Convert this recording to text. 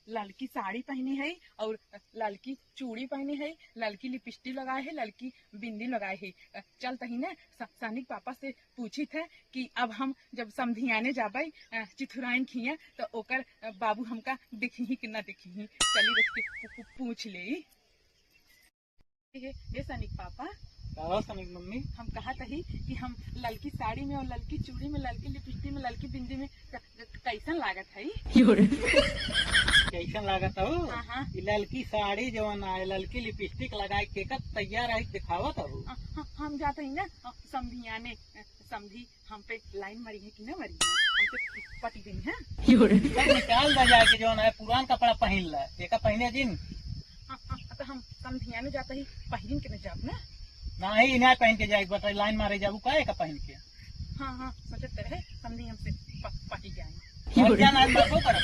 लड़की साड़ी पहनी है और लड़की चूड़ी पहनी है, लड़की लिपस्टिक लगाए है, लड़की बिंदी लगाए है। चल तही ना सनिक पापा से पूछी थे कि अब हम जब समधियाने जाबे चिथुराइन खिया तो ओकर बाबू हमका देखी ही कि ना देखी ही। चली रख पूछ ले। ये सनिक पापा सनिक मम्मी हम कहा तही कि हम लड़की साड़ी में और लड़की चूड़ी में, लड़की लिपस्टिक में, लड़की बिंदी में कैसन लागत है? कैसन लागत हो? हाँ। लड़की साड़ी जवन आए, लड़की लिपस्टिक लगाए के तैयार है दिखावत हो। हम जाते ही ना समधियाने, समधी हम पे लाइन मरी है कि ना मरी है, हमसे पटी गई है। निकाल दा जाए के जवन है पुरान कपड़ा पहन ला, एक पहने दिन। तो हम समधियाने जाते ही पहन के न जाब ना। नहीं इन्हें पहन के जाए बता लाइन मारे जाबू का एक पहन के। हाँ सोचते रहे समधी हमसे पटी जाए। जाना मरबो करब।